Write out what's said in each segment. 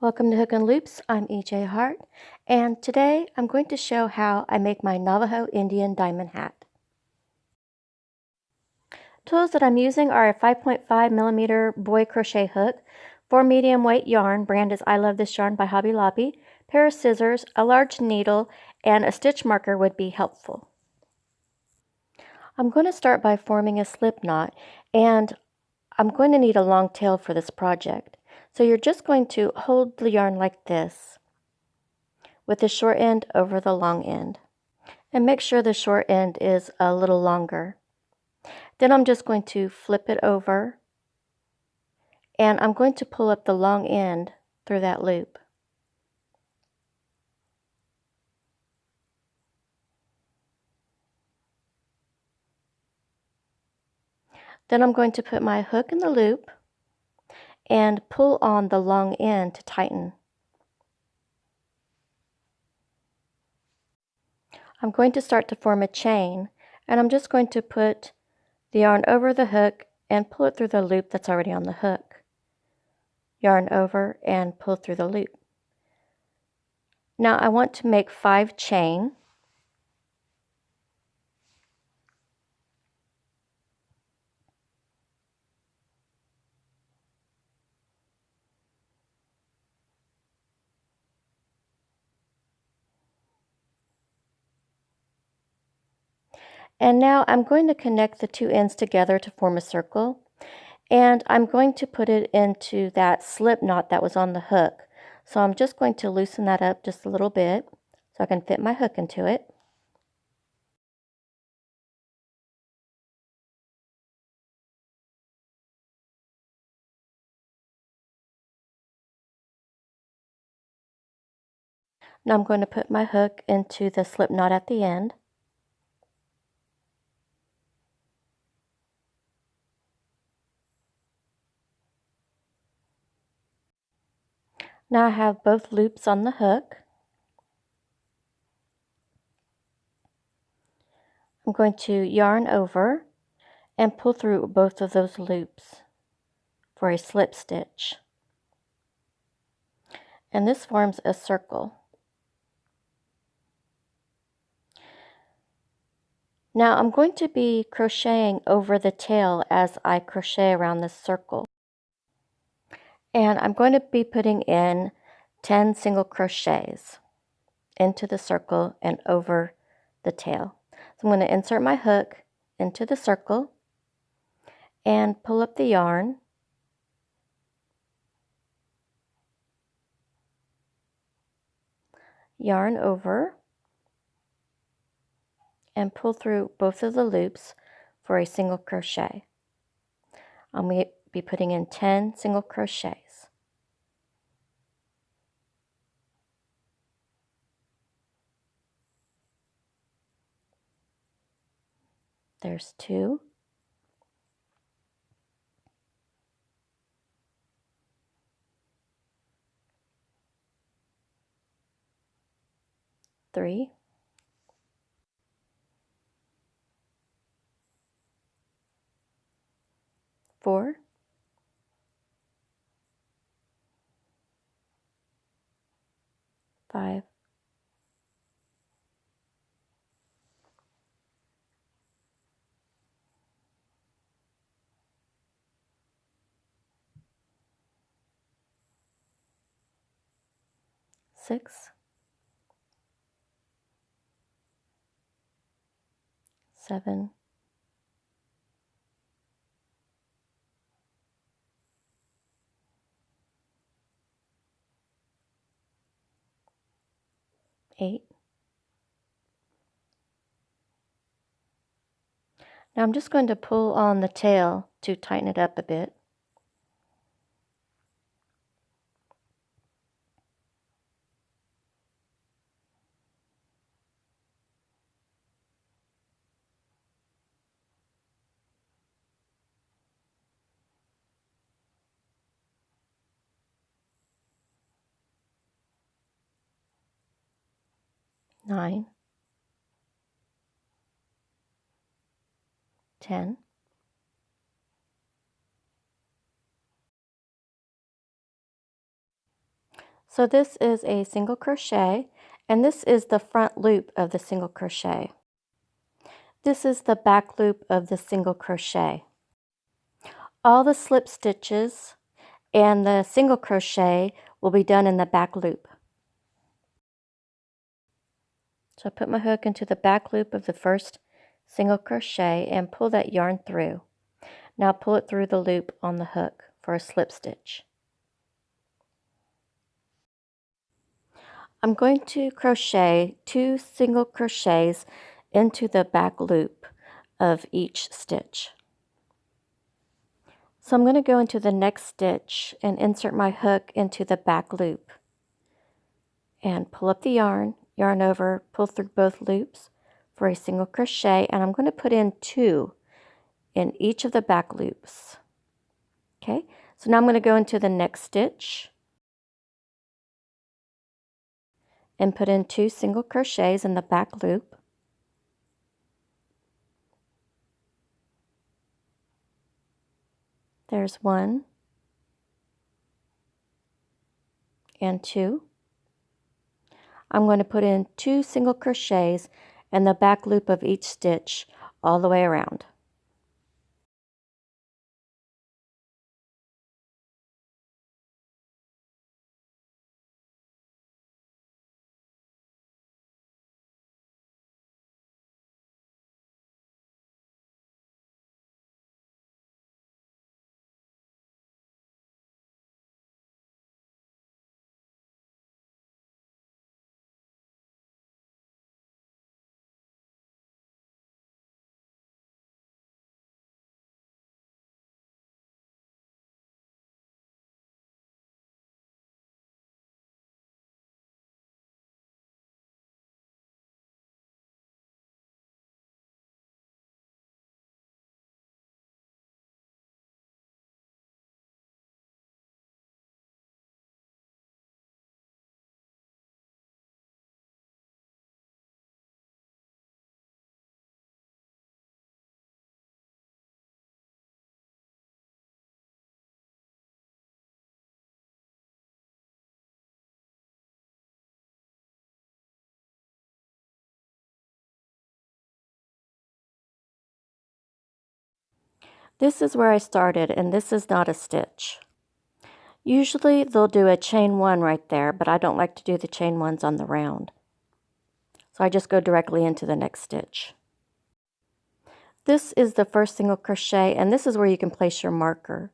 Welcome to Hook and Loops. I'm EJ Hart, and today I'm going to show how I make my Navajo Indian diamond hat. Tools that I'm using are a 5.5 millimeter Boye crochet hook, 4 medium weight yarn, brand is I Love This Yarn by Hobby Lobby, pair of scissors, a large needle, and a stitch marker would be helpful. I'm going to start by forming a slip knot, and I'm going to need a long tail for this project. So you're just going to hold the yarn like this, with the short end over the long end. And make sure the short end is a little longer. Then I'm just going to flip it over, and I'm going to pull up the long end through that loop. Then I'm going to put my hook in the loop and pull on the long end to tighten. I'm going to start to form a chain, and I'm just going to put the yarn over the hook and pull it through the loop that's already on the hook. Yarn over and pull through the loop. Now I want to make 5 chain. And now I'm going to connect the 2 ends together to form a circle. And I'm going to put it into that slip knot that was on the hook. So I'm just going to loosen that up just a little bit so I can fit my hook into it. Now I'm going to put my hook into the slip knot at the end. Now I have both loops on the hook. I'm going to yarn over and pull through both of those loops for a slip stitch. And this forms a circle. Now I'm going to be crocheting over the tail as I crochet around this circle. And I'm going to be putting in 10 single crochets into the circle and over the tail. So I'm going to insert my hook into the circle and pull up the yarn. Yarn over and pull through both of the loops for a single crochet. I'm going to be putting in 10 single crochets. There's 2. Three. 4. 5. 6. 7. 8. Now I'm just going to pull on the tail to tighten it up a bit. 9. 10. So this is a single crochet, and this is the front loop of the single crochet. This is the back loop of the single crochet. All the slip stitches and the single crochet will be done in the back loop. So I put my hook into the back loop of the first single crochet and pull that yarn through. Now pull it through the loop on the hook for a slip stitch. I'm going to crochet 2 single crochets into the back loop of each stitch. So I'm going to go into the next stitch and insert my hook into the back loop and pull up the yarn, yarn over, pull through both loops for a single crochet, and I'm going to put in 2 in each of the back loops. Okay, so now I'm going to go into the next stitch and put in 2 single crochets in the back loop. There's 1 and 2. I'm going to put in 2 single crochets in the back loop of each stitch all the way around. This is where I started, and this is not a stitch. Usually they'll do a chain 1 right there, but I don't like to do the chain 1s on the round. So I just go directly into the next stitch. This is the first single crochet, and this is where you can place your marker.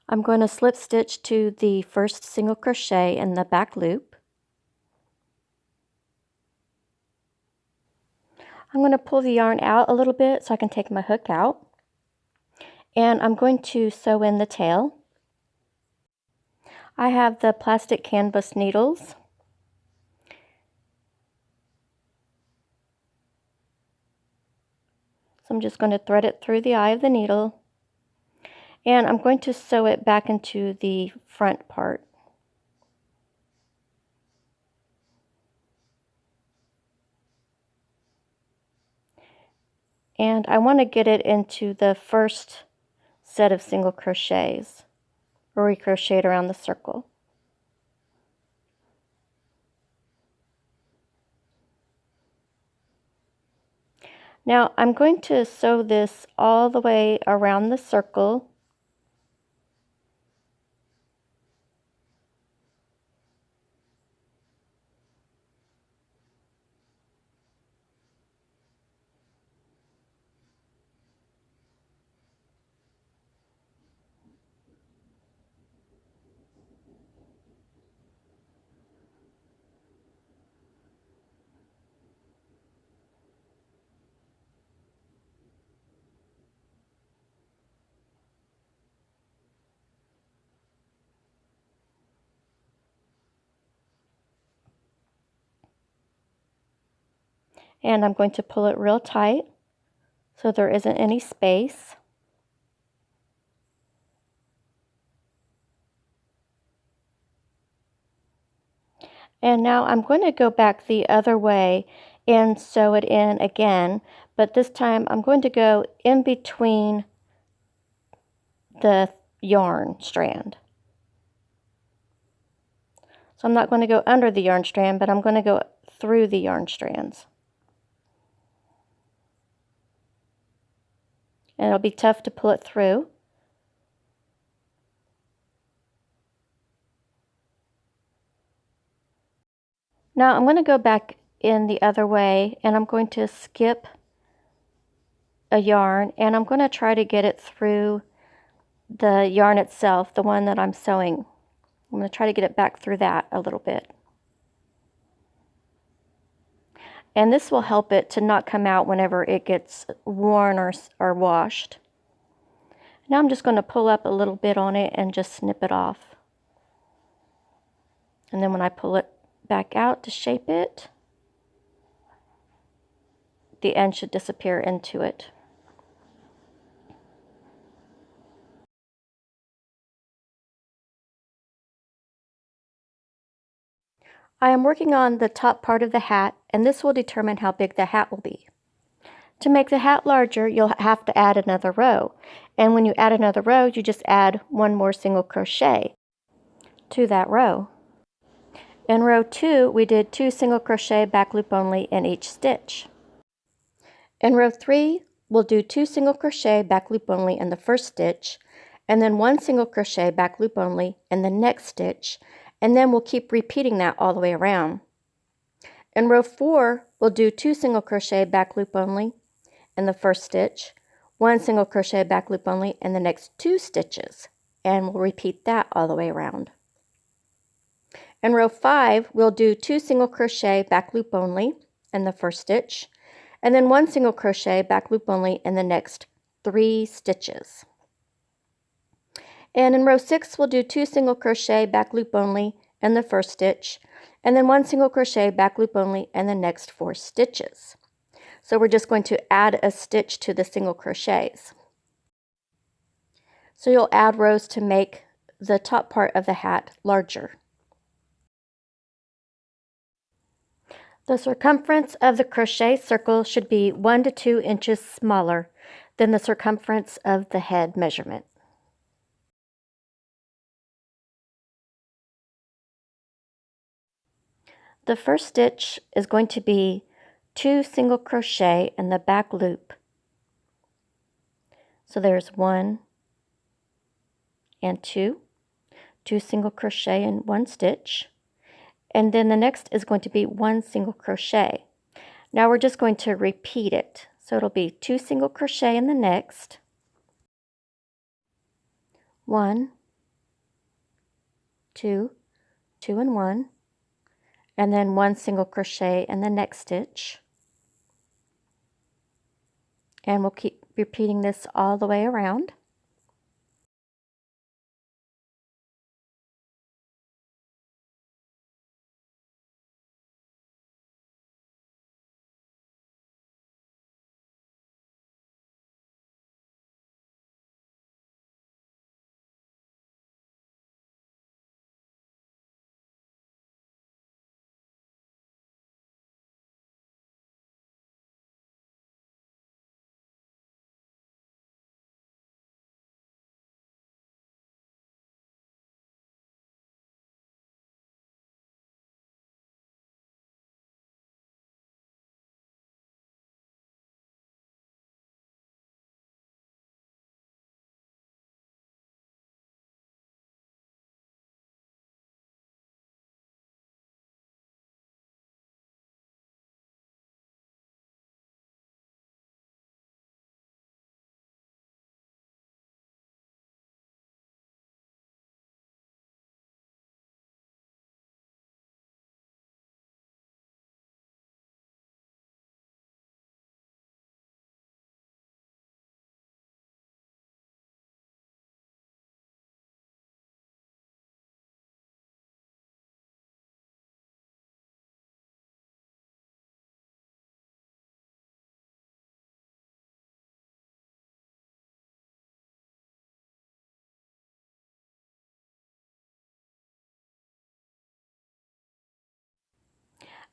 I'm going to slip stitch to the first single crochet in the back loop. I'm going to pull the yarn out a little bit so I can take my hook out. And I'm going to sew in the tail. I have the plastic canvas needles. So I'm just going to thread it through the eye of the needle. And I'm going to sew it back into the front part. And I want to get it into the first set of single crochets, where we crocheted around the circle. Now I'm going to sew this all the way around the circle. And I'm going to pull it real tight so there isn't any space. And now I'm going to go back the other way and sew it in again, but this time I'm going to go in between the yarn strand. So I'm not going to go under the yarn strand, but I'm going to go through the yarn strands. And it'll be tough to pull it through. Now I'm going to go back in the other way, and I'm going to skip a yarn, and I'm going to try to get it through the yarn itself, the one that I'm sewing. I'm going to try to get it back through that a little bit. And this will help it to not come out whenever it gets worn or washed. Now I'm just going to pull up a little bit on it and just snip it off. And then when I pull it back out to shape it, the end should disappear into it. I am working on the top part of the hat, and this will determine how big the hat will be. To make the hat larger, you'll have to add another row. And when you add another row, you just add one more single crochet to that row. In row 2, we did 2 single crochet back loop only in each stitch. In row 3, we'll do 2 single crochet back loop only in the first stitch, and then 1 single crochet back loop only in the next stitch, and then we'll keep repeating that all the way around. In row 4, we'll do 2 single crochet back loop only in the first stitch, 1 single crochet back loop only in the next 2 stitches, and we'll repeat that all the way around. In row 5, we'll do 2 single crochet back loop only in the first stitch, and then 1 single crochet back loop only in the next 3 stitches. And in row 6, we'll do 2 single crochet back loop only in the first stitch, and then 1 single crochet back loop only in the next 4 stitches. So we're just going to add a stitch to the single crochets. So you'll add rows to make the top part of the hat larger. The circumference of the crochet circle should be 1 to 2 inches smaller than the circumference of the head measurement. The first stitch is going to be 2 single crochet in the back loop. So there's 1 and 2 single crochet in one stitch, and then the next is going to be 1 single crochet. Now we're just going to repeat it. So it'll be 2 single crochet in the next, 1, 2, 2 and 1, and then 1 single crochet in the next stitch. And we'll keep repeating this all the way around.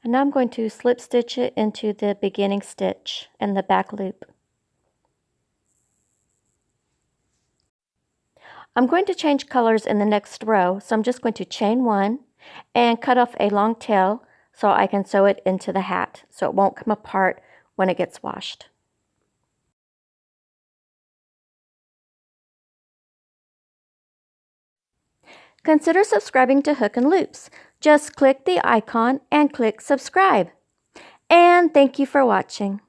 And now I'm going to slip stitch it into the beginning stitch in the back loop. I'm going to change colors in the next row, so I'm just going to chain 1 and cut off a long tail so I can sew it into the hat so it won't come apart when it gets washed. Consider subscribing to Hook and Loops. Just click the icon and click subscribe. And thank you for watching.